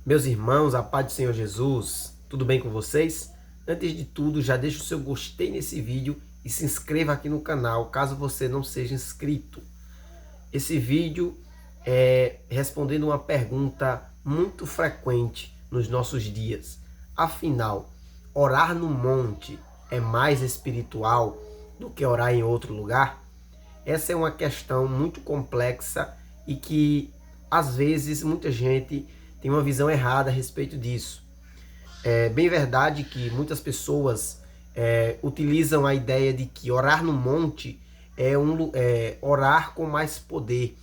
Meus irmãos, a paz do Senhor Jesus, tudo bem com vocês? Antes de tudo, já deixa o seu gostei nesse vídeo e se inscreva aqui no canal, caso você não seja inscrito. Esse vídeo é respondendo uma pergunta muito frequente nos nossos dias. Afinal, orar no monte é mais espiritual do que orar em outro lugar? Essa é uma questão muito complexa e que, às vezes, muita gente tem uma visão errada a respeito disso. É bem verdade que muitas pessoas utilizam a ideia de que orar no monte é orar com mais poder.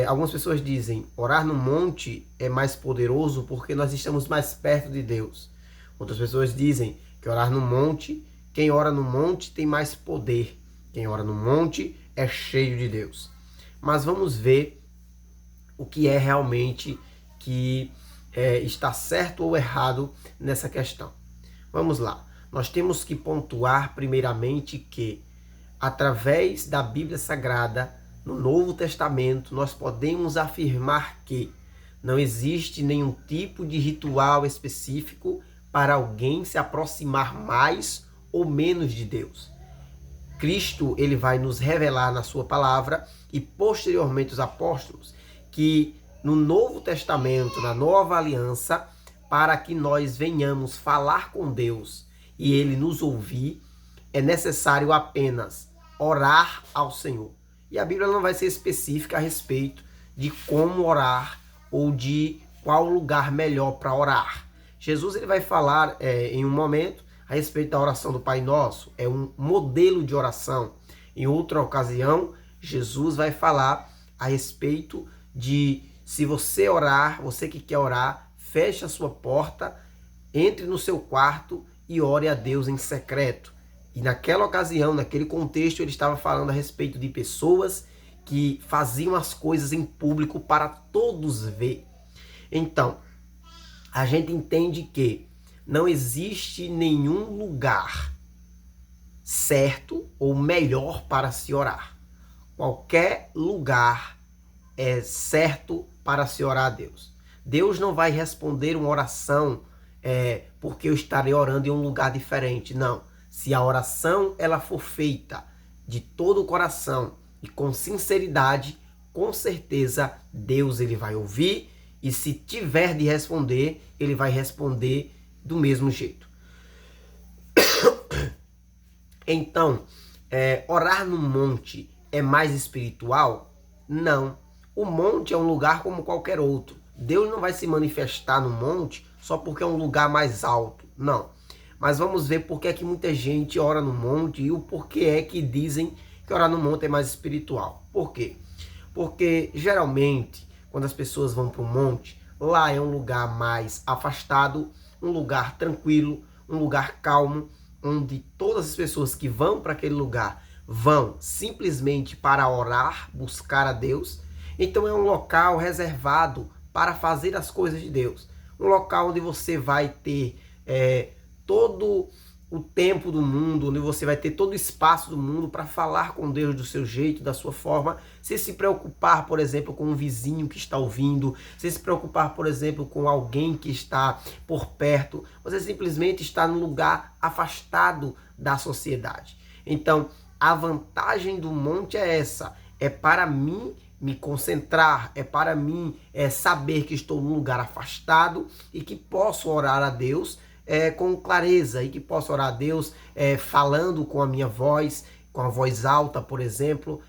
Algumas pessoas dizem orar no monte é mais poderoso porque nós estamos mais perto de Deus. Outras pessoas dizem que orar no monte, quem ora no monte tem mais poder. Quem ora no monte é cheio de Deus. Mas vamos ver o que é realmente que está certo ou errado nessa questão. Vamos lá. Nós temos que pontuar primeiramente que, através da Bíblia Sagrada, no Novo Testamento, nós podemos afirmar que não existe nenhum tipo de ritual específico para alguém se aproximar mais ou menos de Deus. Cristo, ele vai nos revelar na sua palavra e posteriormente os apóstolos que no Novo Testamento, na Nova Aliança, para que nós venhamos falar com Deus e ele nos ouvir, é necessário apenas orar ao Senhor. E a Bíblia não vai ser específica a respeito de como orar ou de qual lugar melhor para orar. Jesus ele vai falar em um momento a respeito da oração do Pai Nosso, é um modelo de oração. Em outra ocasião, Jesus vai falar a respeito de se você orar, você que quer orar, feche a sua porta, entre no seu quarto e ore a Deus em secreto. E naquela ocasião, naquele contexto, ele estava falando a respeito de pessoas que faziam as coisas em público para todos ver. Então, a gente entende que não existe nenhum lugar certo ou melhor para se orar. Qualquer lugar é certo para se orar a Deus. Deus não vai responder uma oração porque eu estarei orando em um lugar diferente. Não. Se a oração ela for feita de todo o coração e com sinceridade, com certeza Deus ele vai ouvir e se tiver de responder, ele vai responder do mesmo jeito. Então, orar no monte é mais espiritual? Não. O monte é um lugar como qualquer outro. Deus não vai se manifestar no monte só porque é um lugar mais alto. Não. Mas vamos ver por que é que muita gente ora no monte e o porquê é que dizem que orar no monte é mais espiritual. Por quê? Porque geralmente, quando as pessoas vão para o monte, lá é um lugar mais afastado, um lugar tranquilo, um lugar calmo, onde todas as pessoas que vão para aquele lugar vão simplesmente para orar, buscar a Deus. Então é um local reservado para fazer as coisas de Deus. Um local onde você vai ter todo o tempo do mundo, onde você vai ter todo o espaço do mundo para falar com Deus do seu jeito, da sua forma, sem se preocupar, por exemplo, com um vizinho que está ouvindo, sem se preocupar, por exemplo, com alguém que está por perto. Você simplesmente está num lugar afastado da sociedade. Então, a vantagem do monte é essa, é para mim me concentrar, é para mim saber que estou num lugar afastado e que posso orar a Deus com clareza e que posso orar a Deus falando com a minha voz, com a voz alta, por exemplo.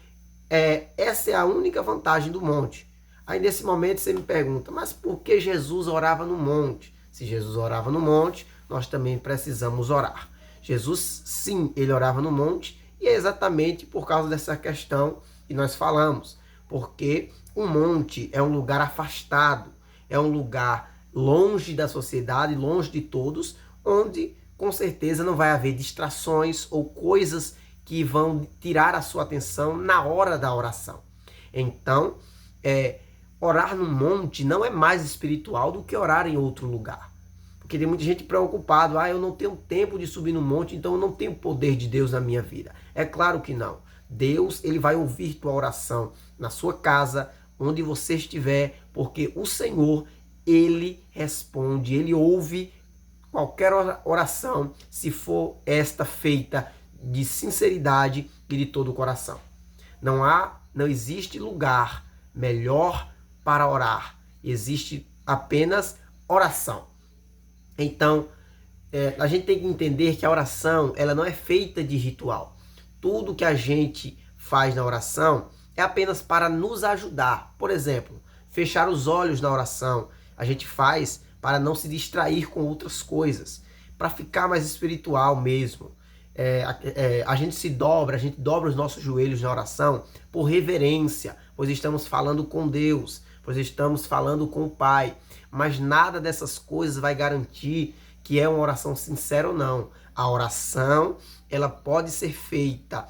Essa é a única vantagem do monte. Aí nesse momento você me pergunta, mas por que Jesus orava no monte? Se Jesus orava no monte, nós também precisamos orar. Jesus, sim, ele orava no monte e é exatamente por causa dessa questão que nós falamos. Porque o monte é um lugar afastado, é um lugar longe da sociedade, longe de todos, onde com certeza não vai haver distrações ou coisas que vão tirar a sua atenção na hora da oração. Então, orar no monte não é mais espiritual do que orar em outro lugar. Porque tem muita gente preocupada, eu não tenho tempo de subir no monte, então eu não tenho poder de Deus na minha vida. É claro que não. Deus ele vai ouvir tua oração na sua casa, onde você estiver, porque o Senhor ele responde, ele ouve qualquer oração, se for esta feita de sinceridade e de todo o coração. Não existe lugar melhor para orar. Existe apenas oração. Então, a gente tem que entender que a oração, ela não é feita de ritual. Tudo que a gente faz na oração é apenas para nos ajudar. Por exemplo, fechar os olhos na oração, a gente faz para não se distrair com outras coisas, para ficar mais espiritual mesmo. A gente dobra os nossos joelhos na oração por reverência, pois estamos falando com Deus, pois estamos falando com o Pai. Mas nada dessas coisas vai garantir que é uma oração sincera ou não. A oração, ela pode ser feita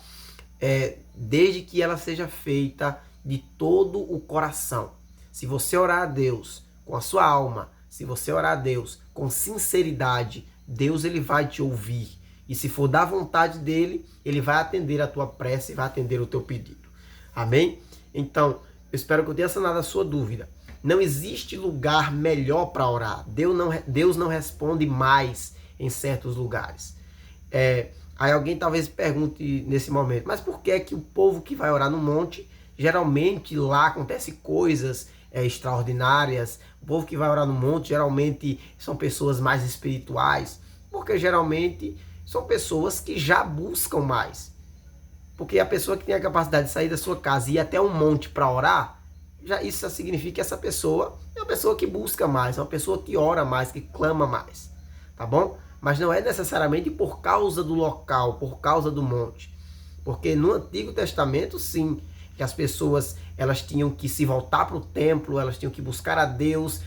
desde que ela seja feita de todo o coração. Se você orar a Deus com a sua alma, se você orar a Deus com sinceridade, Deus ele vai te ouvir. E se for da vontade dele, ele vai atender a tua prece, vai atender o teu pedido. Amém? Então, eu espero que eu tenha sanado a sua dúvida. Não existe lugar melhor para orar. Deus não responde mais em certos lugares. Aí alguém talvez pergunte nesse momento, mas por que é que o povo que vai orar no monte, geralmente lá acontece coisas extraordinárias? O povo que vai orar no monte geralmente são pessoas mais espirituais, porque geralmente são pessoas que já buscam mais. Porque a pessoa que tem a capacidade de sair da sua casa e ir até um monte para orar, isso significa que essa pessoa é uma pessoa que busca mais, é uma pessoa que ora mais, que clama mais, tá bom? Mas não é necessariamente por causa do local, por causa do monte. Porque no Antigo Testamento, sim, que as pessoas elas tinham que se voltar para o templo, elas tinham que buscar a Deus,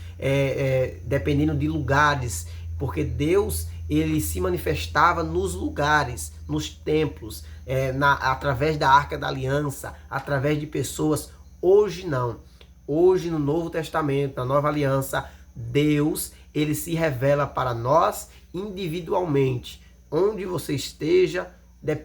dependendo de lugares, porque Deus ele se manifestava nos lugares, nos templos, através da Arca da Aliança, através de pessoas. Hoje não. Hoje no Novo Testamento, na Nova Aliança, Deus ele se revela para nós individualmente, onde você esteja,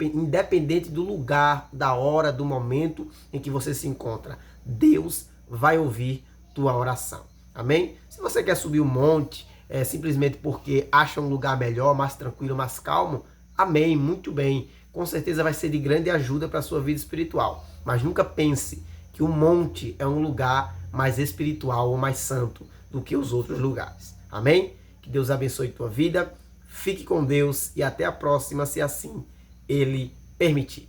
independente do lugar, da hora, do momento em que você se encontra. Deus vai ouvir tua oração. Amém? Se você quer subir um monte, simplesmente porque acha um lugar melhor, mais tranquilo, mais calmo, amém, muito bem. Com certeza vai ser de grande ajuda para a sua vida espiritual. Mas nunca pense que o monte é um lugar mais espiritual ou mais santo do que os outros lugares. Amém? Que Deus abençoe tua vida. Fique com Deus e até a próxima, se assim Ele permitir.